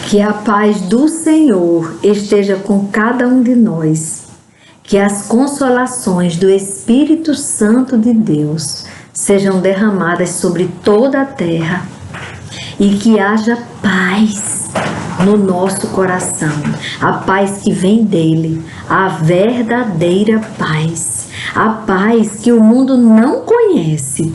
Que a paz do Senhor esteja com cada um de nós. Que as consolações do Espírito Santo de Deus sejam derramadas sobre toda a terra e que haja paz no nosso coração, a paz que vem dele, a verdadeira paz, a paz que o mundo não conhece,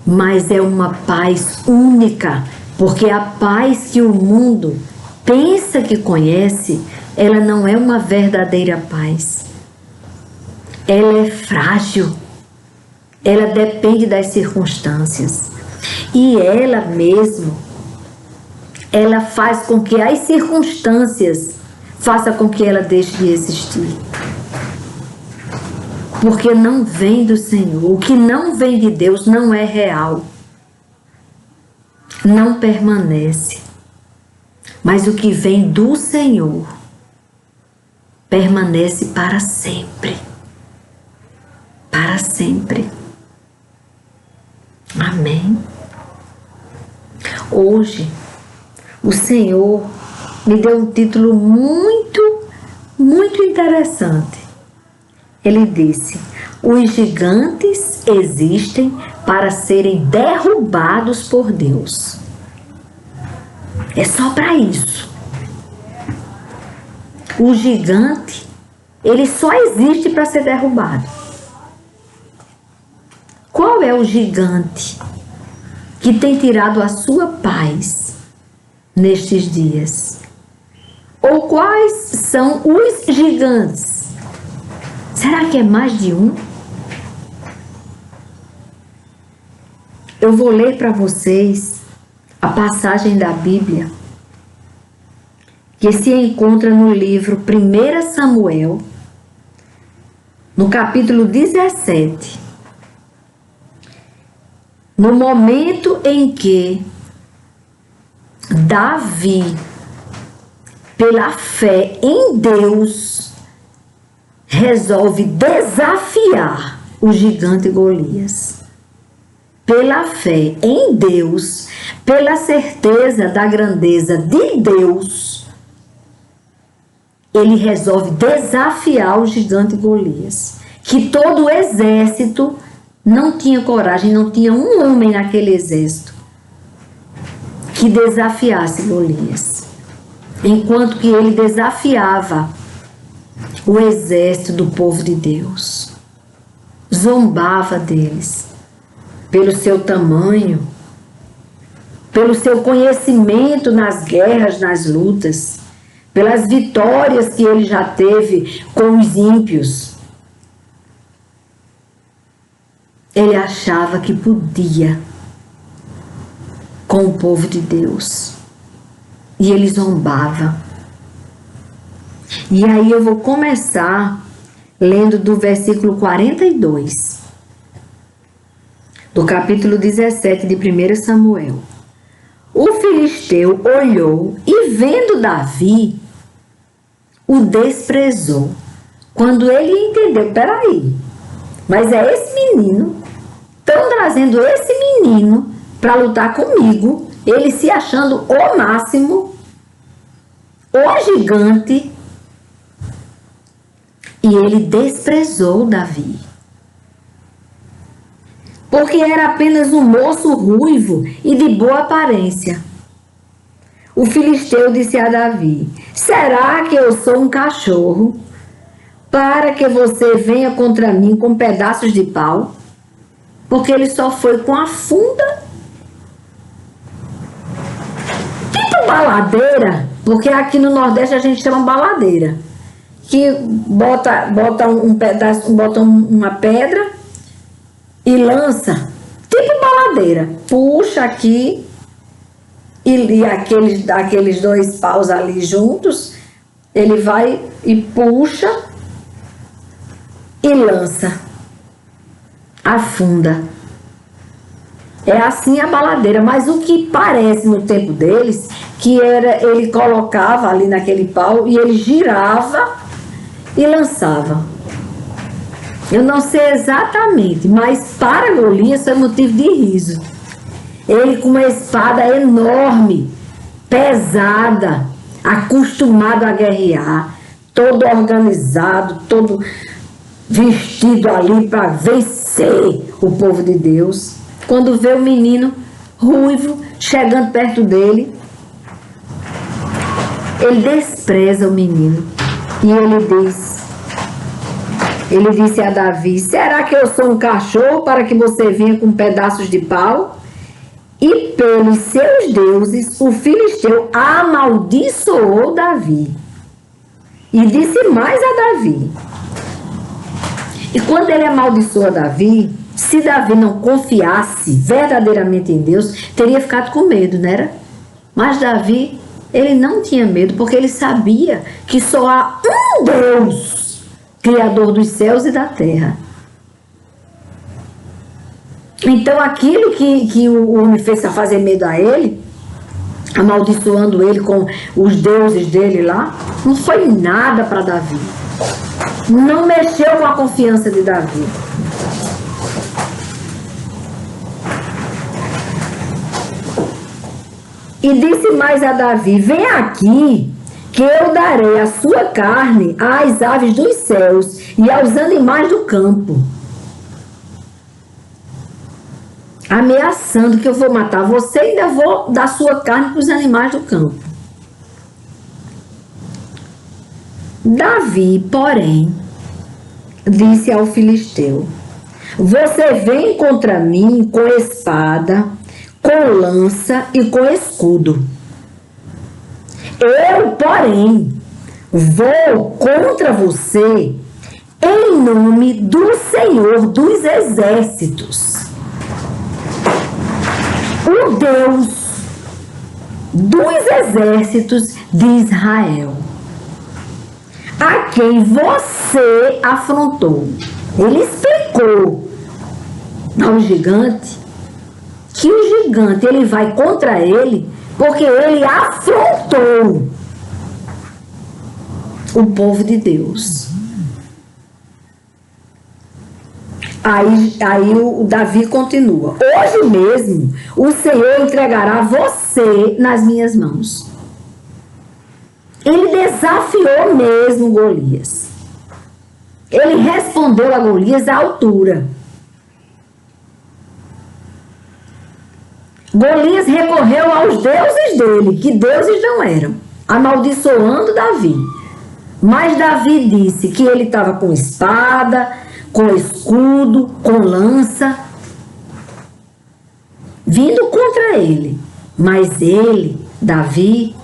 mas é uma paz única, porque a paz que o mundo pensa que conhece, ela não é uma verdadeira paz. Ela é frágil, ela depende das circunstâncias. E ela mesmo, ela faz com que as circunstâncias façam com que ela deixe de existir. Porque não vem do Senhor. O que não vem de Deus não é real. Não permanece. Mas o que vem do Senhor permanece para sempre. Para sempre. Amém. Hoje, o Senhor me deu um título muito interessante. Ele disse: os gigantes existem para serem derrubados por Deus. É só para isso. O gigante, ele só existe para ser derrubado. Qual é o gigante que tem tirado a sua paz nestes dias? Ou quais são os gigantes? Será que é mais de um? Eu vou ler para vocês a passagem da Bíblia que se encontra no livro 1 Samuel, no capítulo 17. No momento em que Davi, pela fé em Deus, resolve desafiar o gigante Golias. Pela fé em Deus, pela certeza da grandeza de Deus, ele resolve desafiar o gigante Golias, que todo o exército não tinha coragem, não tinha um homem naquele exército que desafiasse Golias. Enquanto que ele desafiava o exército do povo de Deus, zombava deles pelo seu tamanho, pelo seu conhecimento nas guerras, nas lutas, pelas vitórias que ele já teve com os ímpios. Ele achava que podia com o povo de Deus. E ele zombava. E aí eu vou começar lendo do versículo 42, do capítulo 17 de 1 Samuel. O filisteu olhou e, vendo Davi, o desprezou. Quando ele entendeu, peraí, mas é esse menino, estão trazendo esse menino para lutar comigo, ele se achando o máximo, o gigante, e ele desprezou Davi. Porque era apenas um moço ruivo e de boa aparência. O filisteu disse a Davi: será que eu sou um cachorro para que você venha contra mim com pedaços de pau? Porque ele só foi com a funda, tipo baladeira, porque aqui no Nordeste a gente chama baladeira, que bota um pedaço, bota uma pedra e lança, tipo baladeira, puxa aqui e aqueles dois paus ali juntos, ele vai e puxa e lança, afunda. É assim a baladeira, mas o que parece no tempo deles, que era, ele colocava ali naquele pau e ele girava e lançava. Eu não sei exatamente, mas para Golias foi motivo de riso. Ele com uma espada enorme, pesada, acostumado a guerrear, todo organizado, todo vestido ali para vencer o povo de Deus. Quando vê o menino ruivo chegando perto dele, ele despreza o menino e ele disse a Davi: será que eu sou um cachorro para que você venha com pedaços de pau? E pelos seus deuses o filisteu amaldiçoou Davi. E disse mais a Davi. E quando ele amaldiçoou Davi, se Davi não confiasse verdadeiramente em Deus, teria ficado com medo, não era? Mas Davi, ele não tinha medo, porque ele sabia que só há um Deus, Criador dos céus e da terra. Então aquilo que o homem fez fazer medo a ele, amaldiçoando ele com os deuses dele lá, não foi nada para Davi. Não mexeu com a confiança de Davi. E disse mais a Davi: vem aqui, que eu darei a sua carne às aves dos céus e aos animais do campo. Ameaçando que eu vou matar você e ainda vou dar sua carne para os animais do campo. Davi, porém, disse ao filisteu: você vem contra mim com espada, com lança e com escudo. Eu, porém, vou contra você em nome do Senhor dos Exércitos, o Deus dos exércitos de Israel, a quem você afrontou. Ele explicou ao gigante que o gigante ele vai contra ele porque ele afrontou o povo de Deus. Aí o Davi continua: hoje mesmo o Senhor entregará você nas minhas mãos. Ele desafiou mesmo Golias. Ele respondeu a Golias à altura. Golias recorreu aos deuses dele, que deuses não eram, amaldiçoando Davi. Mas Davi disse que ele estava com espada, com escudo, com lança, vindo contra ele. Mas ele, Davi,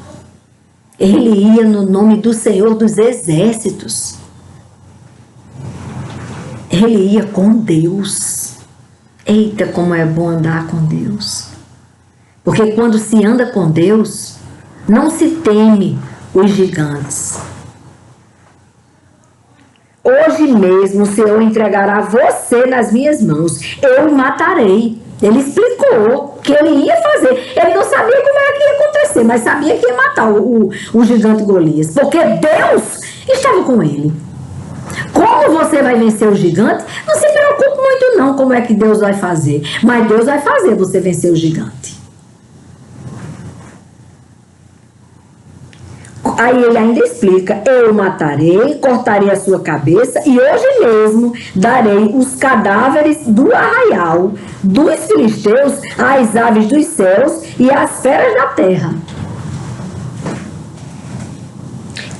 ele ia no nome do Senhor dos Exércitos. Ele ia com Deus. Eita, como é bom andar com Deus. Porque quando se anda com Deus, não se teme os gigantes. Hoje mesmo o Senhor entregará você nas minhas mãos. Eu o matarei. Ele explicou que ele ia fazer. Ele não sabia como era que ia acontecer, mas sabia que ia matar o gigante Golias. Porque Deus estava com ele. Como você vai vencer o gigante? Não se preocupe muito não como é que Deus vai fazer. Mas Deus vai fazer você vencer o gigante. Aí ele ainda explica: eu o matarei, cortarei a sua cabeça e hoje mesmo darei os cadáveres do arraial dos filisteus às aves dos céus e às feras da terra.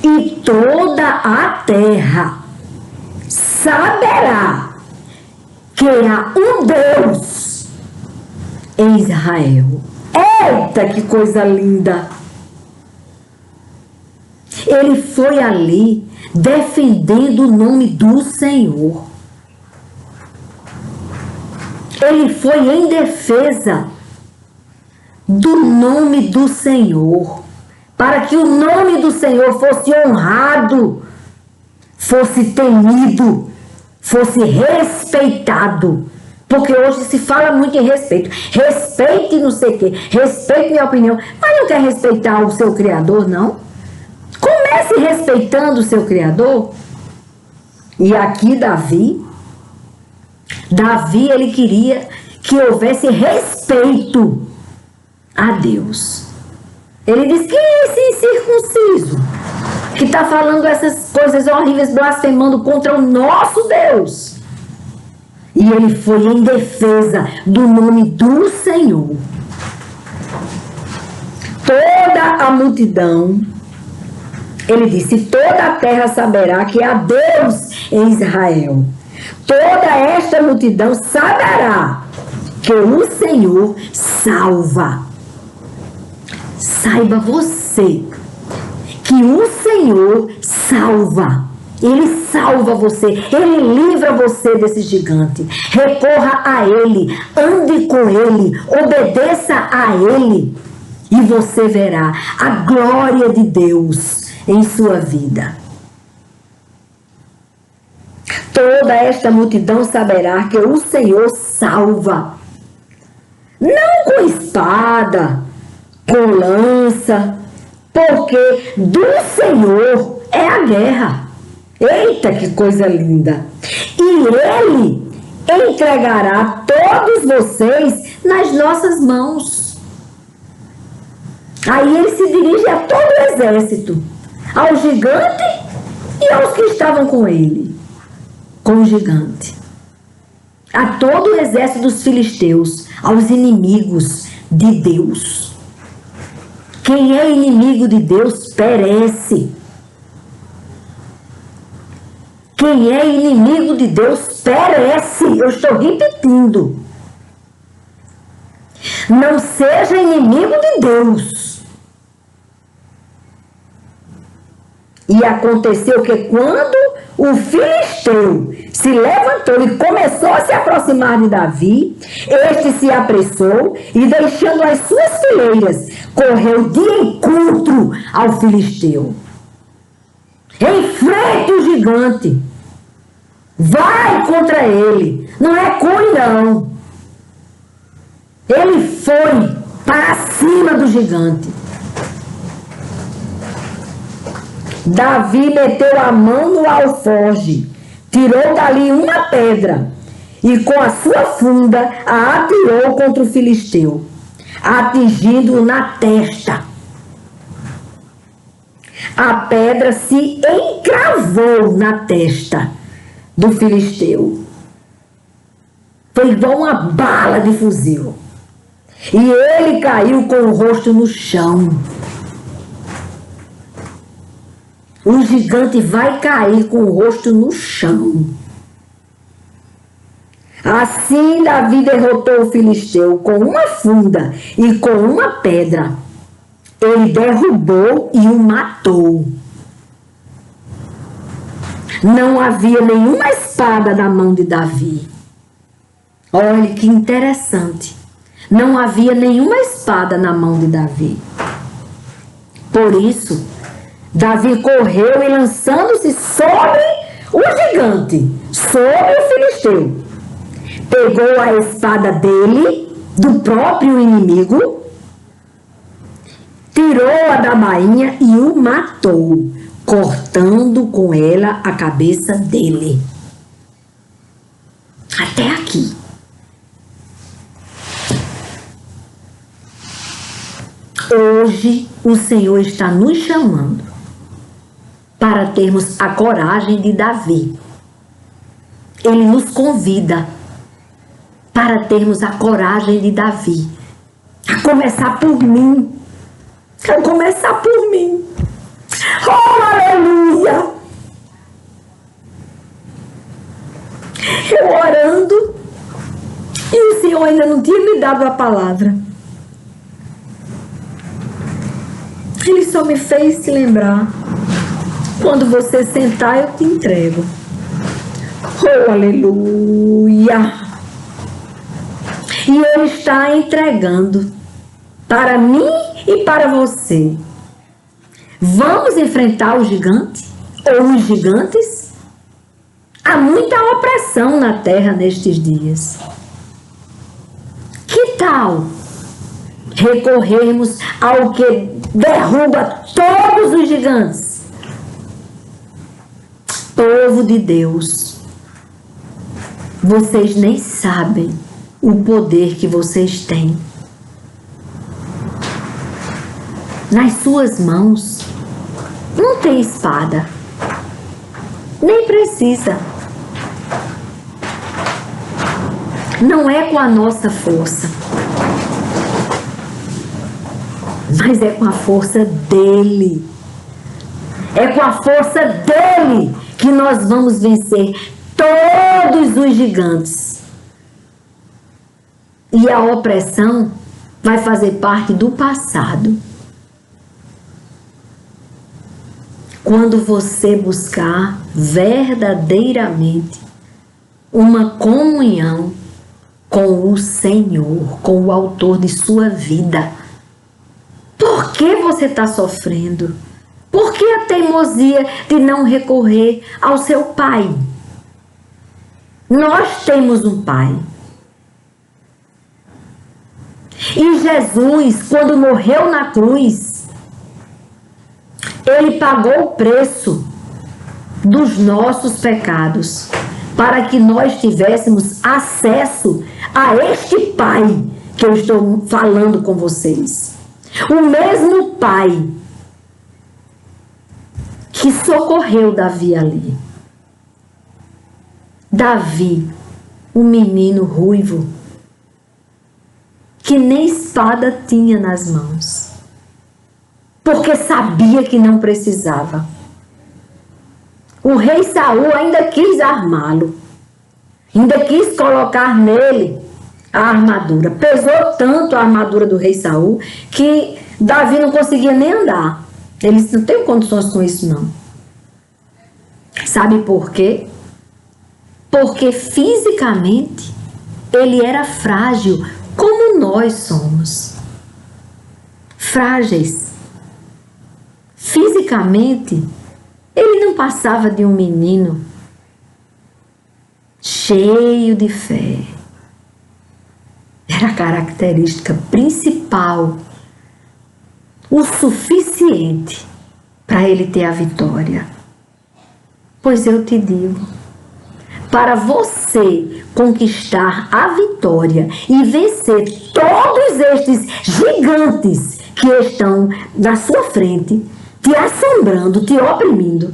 E toda a terra saberá que há um Deus em Israel. Eita, que coisa linda! Ele foi ali defendendo o nome do Senhor. Ele foi em defesa do nome do Senhor, para que o nome do Senhor fosse honrado, fosse temido, fosse respeitado. Porque hoje se fala muito em respeito. Respeite não sei o quê, respeite minha opinião, mas não quer respeitar o seu Criador, não? Comece respeitando o seu Criador. E aqui Davi, ele queria que houvesse respeito a Deus. Ele diz: quem é esse incircunciso que está falando essas coisas horríveis, blasfemando contra o nosso Deus? E ele foi em defesa do nome do Senhor. Toda a multidão, ele disse, toda a terra saberá que há Deus em Israel. Toda esta multidão saberá que o Senhor salva. Saiba você que o Senhor salva. Ele salva você, ele livra você desse gigante. Recorra a ele, ande com ele, obedeça a ele. E você verá a glória de Deus em sua vida. Toda esta multidão saberá que o Senhor salva. Não com espada, com lança, porque do Senhor é a guerra. Eita, que coisa linda! E ele entregará todos vocês nas nossas mãos. Aí ele se dirige a todo o exército, ao gigante e aos que estavam com ele, com o gigante. A todo o exército dos filisteus, aos inimigos de Deus. Quem é inimigo de Deus perece. Quem é inimigo de Deus perece. Eu estou repetindo. Não seja inimigo de Deus. E aconteceu que quando o filisteu se levantou e começou a se aproximar de Davi, este se apressou e, deixando as suas fileiras, correu de encontro ao filisteu. Enfrente o gigante. Vai contra ele. Não é cunho, não. Ele foi para cima do gigante. Davi meteu a mão no alforje, tirou dali uma pedra e com a sua funda a atirou contra o filisteu, atingindo-o na testa. A pedra se encravou na testa do filisteu. Foi igual uma bala de fuzil. E ele caiu com o rosto no chão. O gigante vai cair com o rosto no chão. Assim Davi derrotou o filisteu com uma funda e com uma pedra. Ele derrubou e o matou. Não havia nenhuma espada na mão de Davi. Olha que interessante. Não havia nenhuma espada na mão de Davi. Por isso, Davi correu e, lançando-se sobre o gigante, sobre o filisteu, pegou a espada dele, do próprio inimigo, tirou-a da bainha e o matou, cortando com ela a cabeça dele. Até aqui. Hoje o Senhor está nos chamando para termos a coragem de Davi. Ele nos convida para termos a coragem de Davi. A começar por mim. A começar por mim. Oh, aleluia! Eu orando e o Senhor ainda não tinha me dado a palavra. Ele só me fez se lembrar. Quando você sentar, eu te entrego. Oh, aleluia! E Ele está entregando para mim e para você. Vamos enfrentar o gigante? Ou os gigantes? Há muita opressão na terra nestes dias. Que tal recorrermos ao que derruba todos os gigantes? Povo de Deus, vocês nem sabem o poder que vocês têm. nas suas mãos. Não tem espada. Nem precisa. Não é com a nossa força, mas é com a força dele. É com a força dele que nós vamos vencer todos os gigantes. E a opressão vai fazer parte do passado. Quando você buscar verdadeiramente uma comunhão com o Senhor, com o autor de sua vida. Por que você está sofrendo? Por que a teimosia de não recorrer ao seu pai? Nós temos um pai. E Jesus, quando morreu na cruz, ele pagou o preço dos nossos pecados, para que nós tivéssemos acesso a este Pai que eu estou falando com vocês. O mesmo Pai que socorreu Davi ali. Davi, um menino ruivo, que nem espada tinha nas mãos, porque sabia que não precisava. O rei Saul ainda quis armá-lo, ainda quis colocar nele a armadura. Pesou tanto a armadura do rei Saul que Davi não conseguia nem andar. Eles não têm condições com isso, não. Sabe por quê? Porque fisicamente ele era frágil, como nós somos. Frágeis. Fisicamente, ele não passava de um menino cheio de fé. Era a característica principal, o suficiente para ele ter a vitória. Pois eu te digo, para você conquistar a vitória e vencer todos estes gigantes que estão na sua frente, te assombrando, te oprimindo,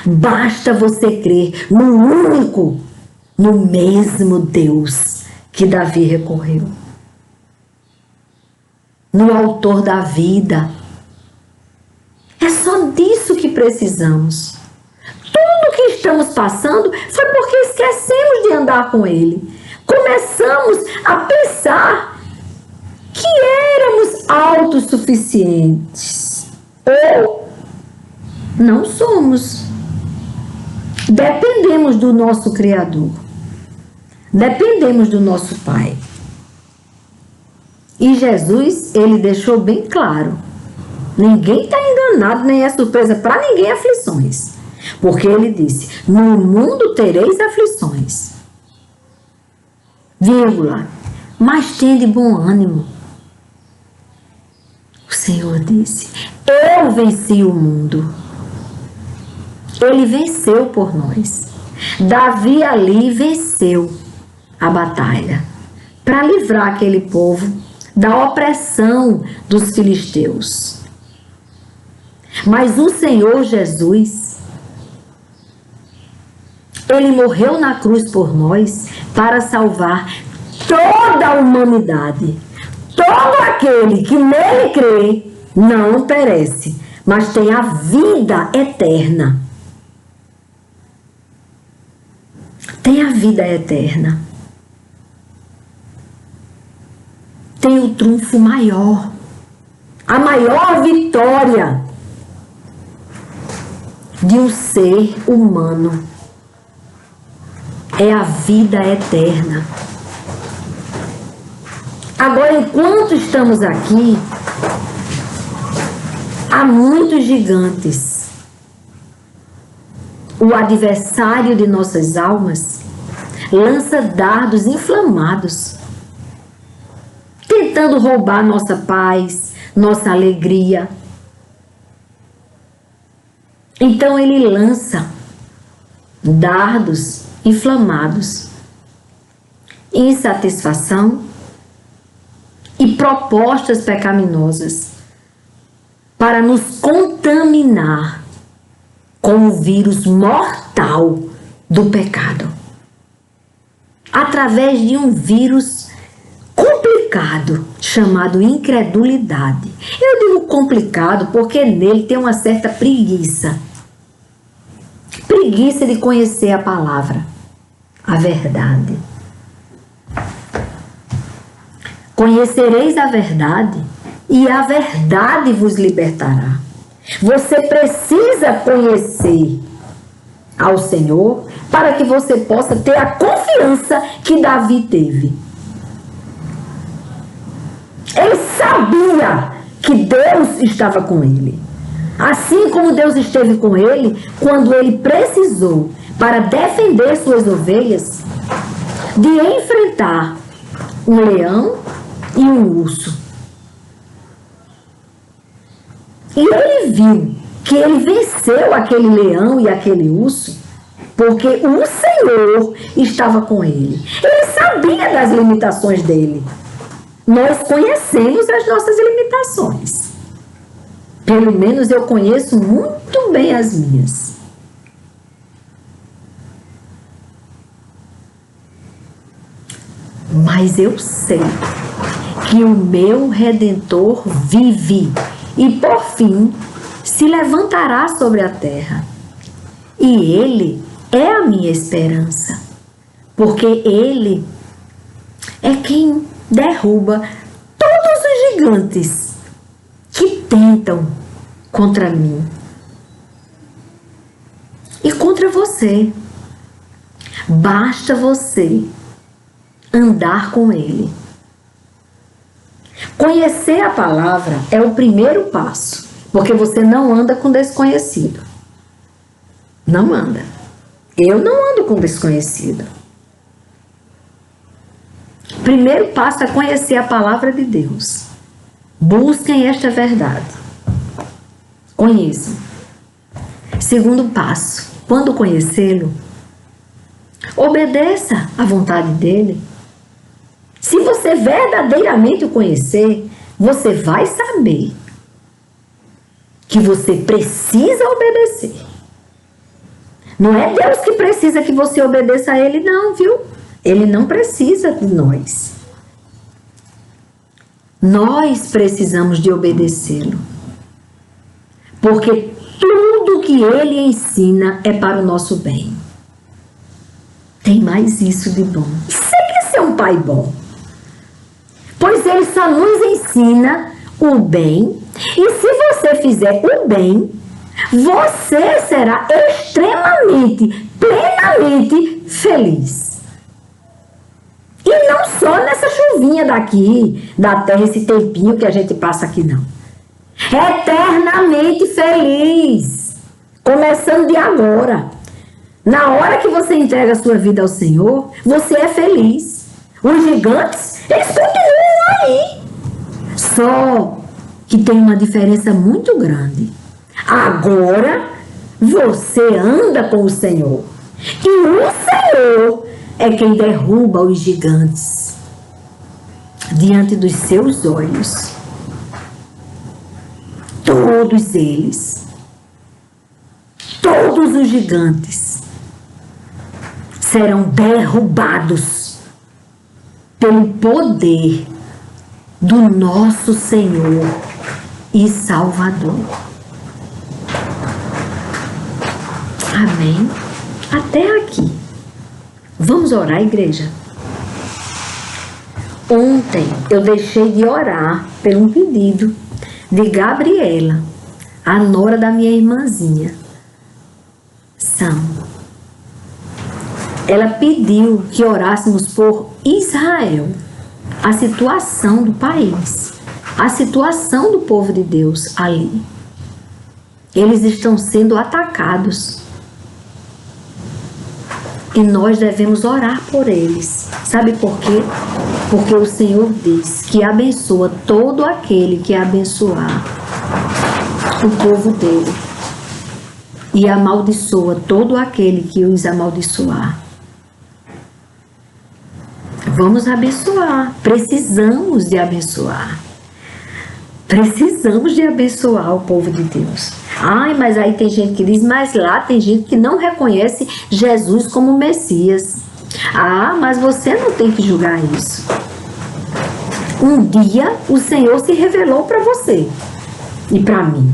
basta você crer no único, no mesmo Deus que Davi recorreu, no autor da vida. É só disso que precisamos. Tudo que estamos passando foi porque esquecemos de andar com ele. Começamos a pensar que éramos autossuficientes. Ou não somos. Dependemos do nosso Criador. Dependemos do nosso Pai. E Jesus, ele deixou bem claro: ninguém está enganado, nem é surpresa para ninguém aflições. Porque ele disse: no mundo tereis aflições, vírgula, mas tende bom ânimo. O Senhor disse: eu venci o mundo. Ele venceu por nós. Davi ali venceu a batalha para livrar aquele povo da opressão dos filisteus. Mas o Senhor Jesus, ele morreu na cruz por nós para salvar toda a humanidade. Todo aquele que nele crê não perece, mas tem a vida eterna. Tem a vida eterna. Tem o trunfo maior, a maior vitória de um ser humano. É a vida eterna. Agora, enquanto estamos aqui, há muitos gigantes. O adversário de nossas almas lança dardos inflamados, tentando roubar nossa paz, nossa alegria. Então ele lança dardos inflamados, insatisfação e propostas pecaminosas para nos contaminar com o vírus mortal do pecado. Através de um vírus complicado chamado incredulidade. Eu digo complicado porque nele tem uma certa preguiça. Preguiça de conhecer a palavra, a verdade. Conhecereis a verdade e a verdade vos libertará. Você precisa conhecer ao Senhor para que você possa ter a confiança que Davi teve. Ele sabia que Deus estava com ele. Assim como Deus esteve com ele quando ele precisou para defender suas ovelhas de enfrentar um leão e um urso. E ele viu que ele venceu aquele leão e aquele urso porque o Senhor estava com ele. Ele sabia das limitações dele. Nós conhecemos as nossas limitações. Pelo menos eu conheço muito bem as minhas. Mas eu sei que o meu Redentor vive e por fim se levantará sobre a terra. E ele é a minha esperança, porque ele é quem derruba todos os gigantes que tentam contra mim e contra você. Basta você andar com ele. Conhecer a palavra é o primeiro passo, porque você não anda com desconhecido. Não anda. Eu não ando com desconhecido. Primeiro passo é conhecer a palavra de Deus. Busquem esta verdade. Conheçam. Segundo passo, quando conhecê-lo, obedeça à vontade dele. Se você verdadeiramente o conhecer, você vai saber que você precisa obedecer. Não é Deus que precisa que você obedeça a ele, não, viu? Ele não precisa de nós. Nós precisamos de obedecê-lo. Porque tudo que ele ensina é para o nosso bem. Tem mais isso de bom. Você quer ser um pai bom? Pois ele só nos ensina o bem. E se você fizer o bem, você será extremamente, plenamente feliz. E não só nessa chuvinha daqui, da terra, esse tempinho que a gente passa aqui, não. Eternamente feliz. Começando de agora. Na hora que você entrega a sua vida ao Senhor, você é feliz. Os gigantes, eles continuam aí. Só que tem uma diferença muito grande. Agora, você anda com o Senhor. E o Senhor é quem derruba os gigantes diante dos seus olhos. Todos eles. Todos os gigantes serão derrubados pelo poder do nosso Senhor e Salvador. Amém? Até aqui. Vamos orar, igreja? Ontem eu deixei de orar por um pedido de Gabriela, a nora da minha irmãzinha, Sam. Ela pediu que orássemos por Israel, a situação do país, a situação do povo de Deus ali. Eles estão sendo atacados. E nós devemos orar por eles. Sabe por quê? Porque o Senhor diz que abençoa todo aquele que abençoar o povo dele. E amaldiçoa todo aquele que os amaldiçoar. Vamos abençoar. Precisamos de abençoar. Precisamos de abençoar o povo de Deus. Ai, mas aí tem gente que diz, mas lá tem gente que não reconhece Jesus como Messias. Ah, mas você não tem que julgar isso. Um dia o Senhor se revelou para você e para mim.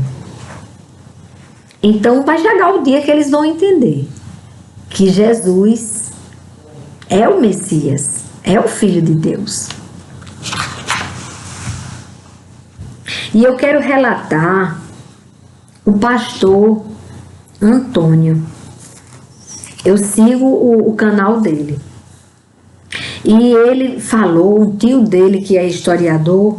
Então vai chegar o dia que eles vão entender que Jesus é o Messias, é o Filho de Deus. E eu quero relatar o pastor Antônio. Eu sigo o canal dele. E ele falou, um tio dele que é historiador,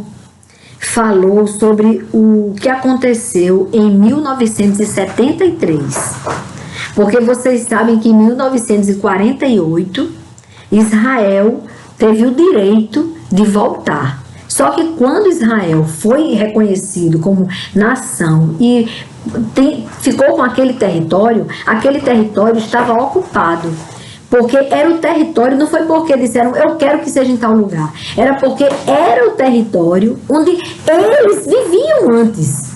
falou sobre o que aconteceu em 1973. Porque vocês sabem que em 1948, Israel teve o direito de voltar. Só que quando Israel foi reconhecido como nação e ficou com aquele território estava ocupado. Porque era o território, não foi porque disseram, eu quero que seja em tal lugar. Era porque era o território onde eles viviam antes.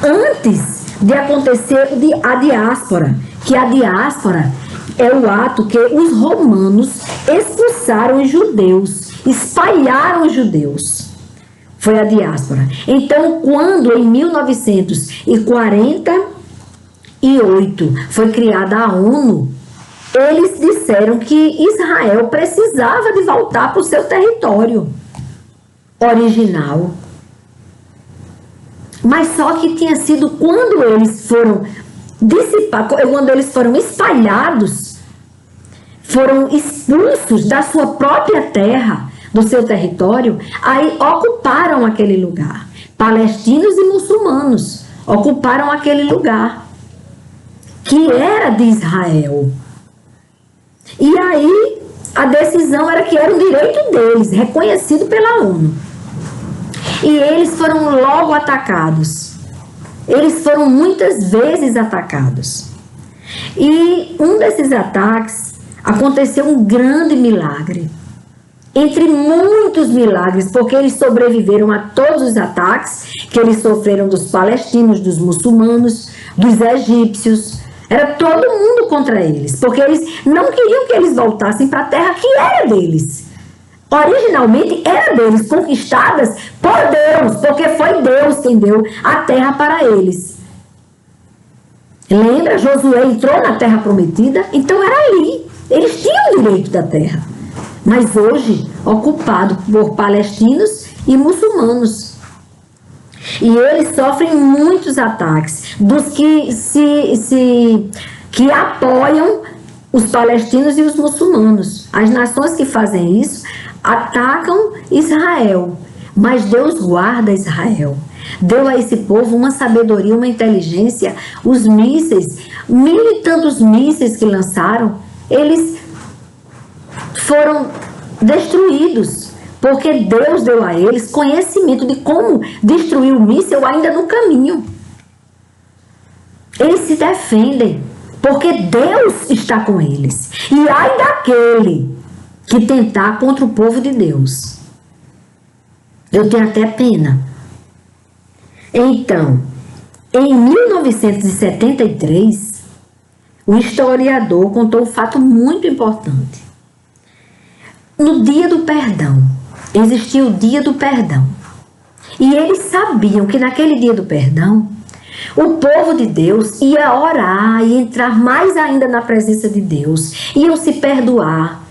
Antes de acontecer a diáspora. Que a diáspora é o ato que os romanos expulsaram os judeus, espalharam os judeus. Foi a diáspora. Então, quando em 1948 foi criada a ONU, eles disseram que Israel precisava de voltar para o seu território original. Mas só que tinha sido quando eles foram quando eles foram espalhados, foram expulsos da sua própria terra, do seu território, aí ocuparam aquele lugar. Palestinos e muçulmanos ocuparam aquele lugar, que era de Israel. E aí a decisão era que era um direito deles, reconhecido pela ONU. E eles foram logo atacados. Eles foram muitas vezes atacados. E um desses ataques aconteceu um grande milagre. Entre muitos milagres, porque eles sobreviveram a todos os ataques que eles sofreram dos palestinos, dos muçulmanos, dos egípcios. Era todo mundo contra eles, porque eles não queriam que eles voltassem para a terra que era deles. Originalmente era deles, conquistadas por Deus, porque foi Deus quem deu a terra para eles. Lembra? Josué entrou na terra prometida, então era ali. Eles tinham o direito da terra. Mas hoje, ocupado por palestinos e muçulmanos. E eles sofrem muitos ataques dos que apoiam os palestinos e os muçulmanos. As nações que fazem isso atacam Israel, mas Deus guarda Israel. Deu a esse povo uma sabedoria, uma inteligência. Os mísseis, 1000 e tantos mísseis que lançaram, eles foram destruídos, porque Deus deu a eles conhecimento de como destruir o míssil ainda no caminho. Eles se defendem, porque Deus está com eles. E ai daquele que tentar contra o povo de Deus. Eu tenho até pena. Então, em 1973, o historiador contou um fato muito importante. No dia do perdão, existia o dia do perdão. E eles sabiam que naquele dia do perdão, o povo de Deus ia orar e entrar mais ainda na presença de Deus. Iam se perdoar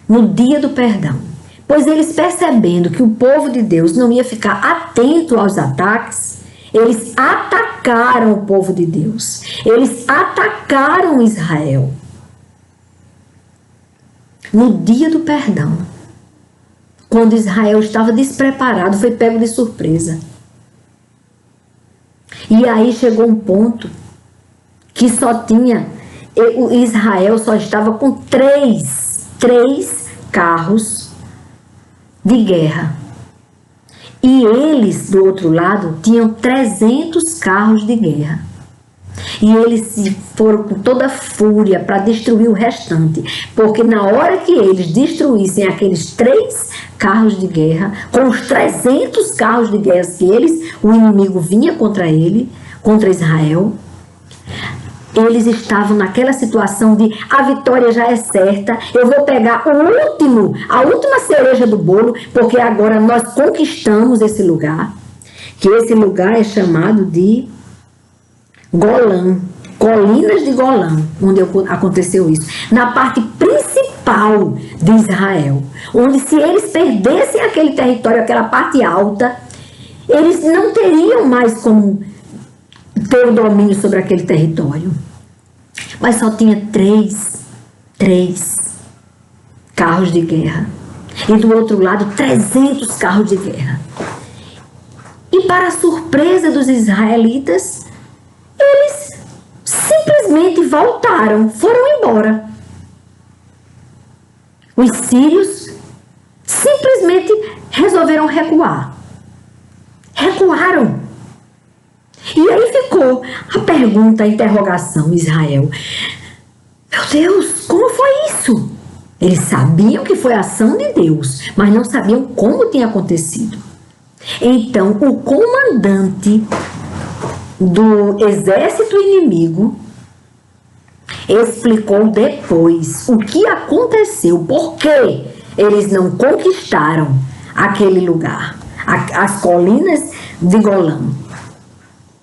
no dia do perdão. Pois eles, percebendo que o povo de Deus não ia ficar atento aos ataques, eles atacaram o povo de Deus. Eles atacaram Israel. No dia do perdão, quando Israel estava despreparado, foi pego de surpresa. E aí chegou um ponto que Israel só estava com três carros de guerra. E eles, do outro lado, tinham 300 carros de guerra. E eles foram com toda a fúria para destruir o restante. Porque na hora que eles destruíssem aqueles 3 carros de guerra, com os 300 carros de guerra que o inimigo vinha contra Israel, eles estavam naquela situação de a vitória já é certa, eu vou pegar a última cereja do bolo, porque agora nós conquistamos esse lugar, que esse lugar é chamado de Golã, Colinas de Golã, onde aconteceu isso, na parte principal de Israel, onde se eles perdessem aquele território, aquela parte alta, eles não teriam mais como ter o domínio sobre aquele território. Mas só tinha 3 carros de guerra. E do outro lado, 300 carros de guerra. E para a surpresa dos israelitas, eles simplesmente voltaram, foram embora. Os sírios simplesmente resolveram recuar. Recuaram. E aí ficou a pergunta, a interrogação, Israel. Meu Deus, como foi isso? Eles sabiam que foi a ação de Deus, mas não sabiam como tinha acontecido. Então, o comandante do exército inimigo explicou depois o que aconteceu, por que eles não conquistaram aquele lugar, as colinas de Golã.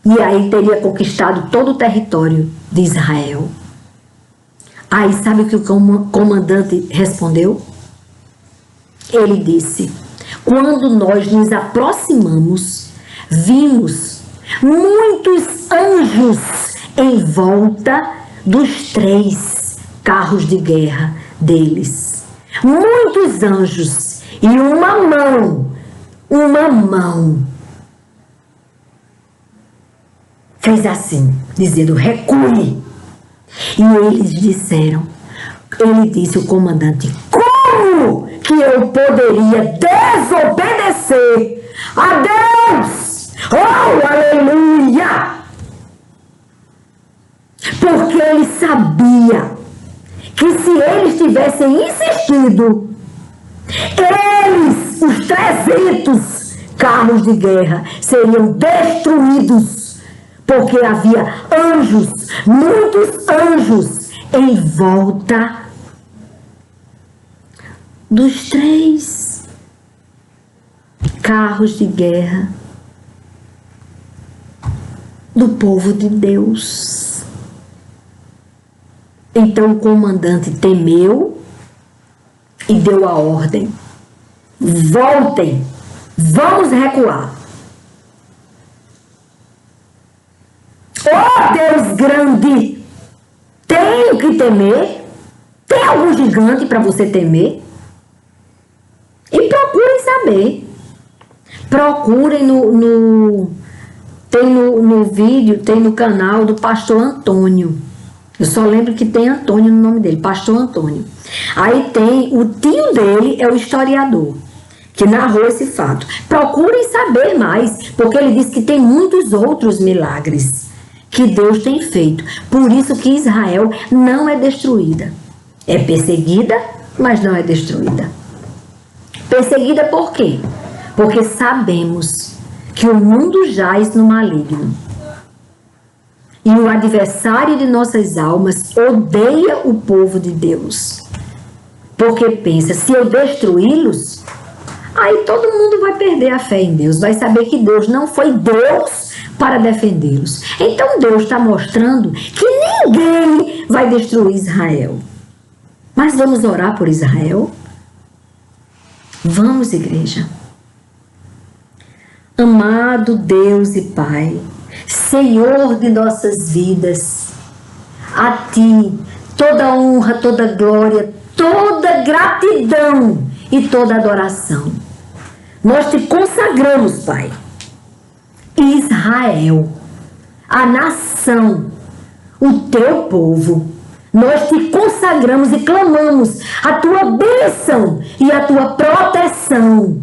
E aí teria conquistado todo o território de Israel. Aí sabe o que o comandante respondeu? Ele disse: quando nós nos aproximamos, vimos muitos anjos em volta dos 3 carros de guerra deles. Muitos anjos e uma mão fez assim, dizendo: recue. E eles disseram, ele disse, o comandante: como que eu poderia desobedecer a Deus? Oh, aleluia! Porque ele sabia que se eles tivessem insistido, os 300 carros de guerra seriam destruídos. Porque havia anjos, muitos anjos, em volta dos 3 carros de guerra do povo de Deus. Então o comandante temeu e deu a ordem: voltem, vamos recuar. Oh, Deus grande, tenho que temer? Tem algum gigante para você temer? E procurem saber. Procurem tem no vídeo, tem no canal do pastor Antônio. Eu só lembro que tem Antônio no nome dele, pastor Antônio. Aí tem, o tio dele é o historiador que narrou esse fato. Procurem saber mais, porque ele diz que tem muitos outros milagres que Deus tem feito. Por isso que Israel não é destruída. É perseguida, mas não é destruída. Perseguida por quê? Porque sabemos que o mundo jaz no maligno. E o adversário de nossas almas odeia o povo de Deus. Porque pensa, se eu destruí-los, aí todo mundo vai perder a fé em Deus. Vai saber que Deus não foi Deus para defendê-los. Então Deus está mostrando que ninguém vai destruir Israel. Mas vamos orar por Israel? Vamos, igreja. Amado Deus e Pai, Senhor de nossas vidas, a Ti toda honra, toda glória, toda gratidão e toda adoração. Nós Te consagramos, Pai, Israel, a nação, o Teu povo. Nós Te consagramos e clamamos a Tua bênção e a Tua proteção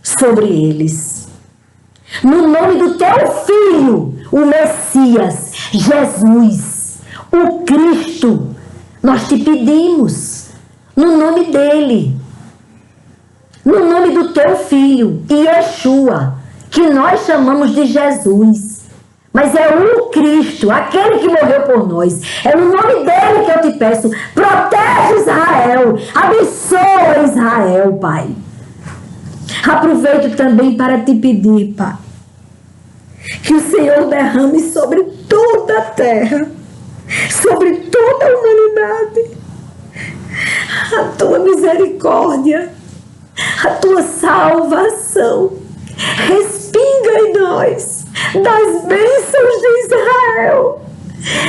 sobre eles. No nome do Teu Filho, o Messias, Jesus, o Cristo, nós te pedimos, no nome dele, no nome do teu filho, Yeshua, que nós chamamos de Jesus, mas é o Cristo, aquele que morreu por nós. É no nome dele que eu te peço, protege Israel, abençoa Israel, Pai. Aproveito também para te pedir, Pai, que o Senhor derrame sobre toda a terra, sobre toda a humanidade, a tua misericórdia, a tua salvação. Respinga em nós das bênçãos de Israel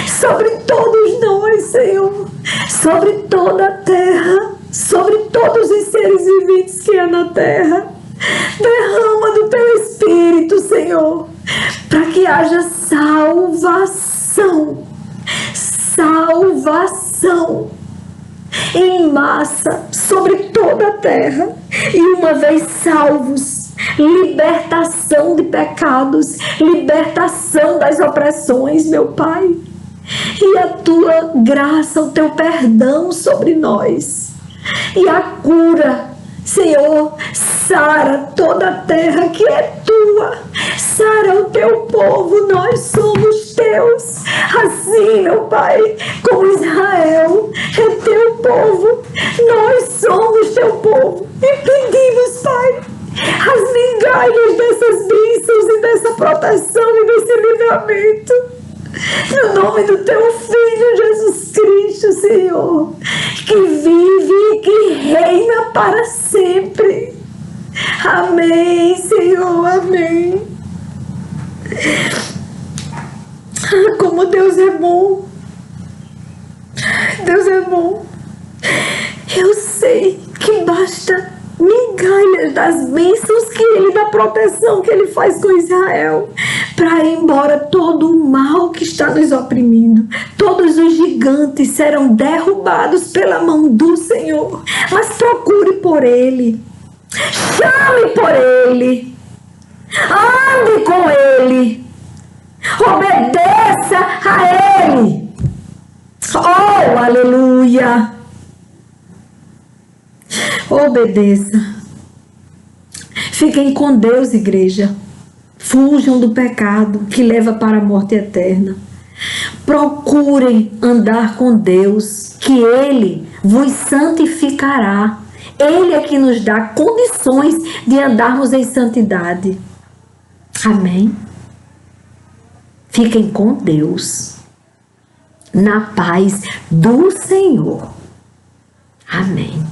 sobre todos nós, Senhor, sobre toda a terra, sobre todos os seres viventes que há na terra. Derrama do teu Espírito, Senhor, para que haja salvação, salvação em massa sobre toda a terra. E uma vez salvos, libertação de pecados, libertação das opressões, meu Pai, e a tua graça, o teu perdão sobre nós, e a cura, Senhor. Sara toda a terra que é tua, sara o teu povo, nós somos teus, assim, meu Pai, como Israel é teu povo, nós somos teu povo, e pedimos, Pai, as migalhas dessas bênçãos e dessa proteção e desse livramento, no nome do teu Filho Jesus Cristo, Senhor, que vive e que reina para sempre. Amém, Senhor, amém. Como Deus é bom. Deus é bom. Eu sei que basta migalhas das bênçãos que Ele, da proteção que Ele faz com Israel, para ir embora todo o mal que está nos oprimindo. Todos os gigantes serão derrubados pela mão do Senhor. Mas procure por Ele. Chame por Ele, ande com Ele, obedeça a Ele. Oh, aleluia! Obedeça. Fiquem com Deus, igreja. Fujam do pecado que leva para a morte eterna. Procurem andar com Deus, que Ele vos santificará. Ele é que nos dá condições de andarmos em santidade. Amém? Fiquem com Deus, na paz do Senhor. Amém.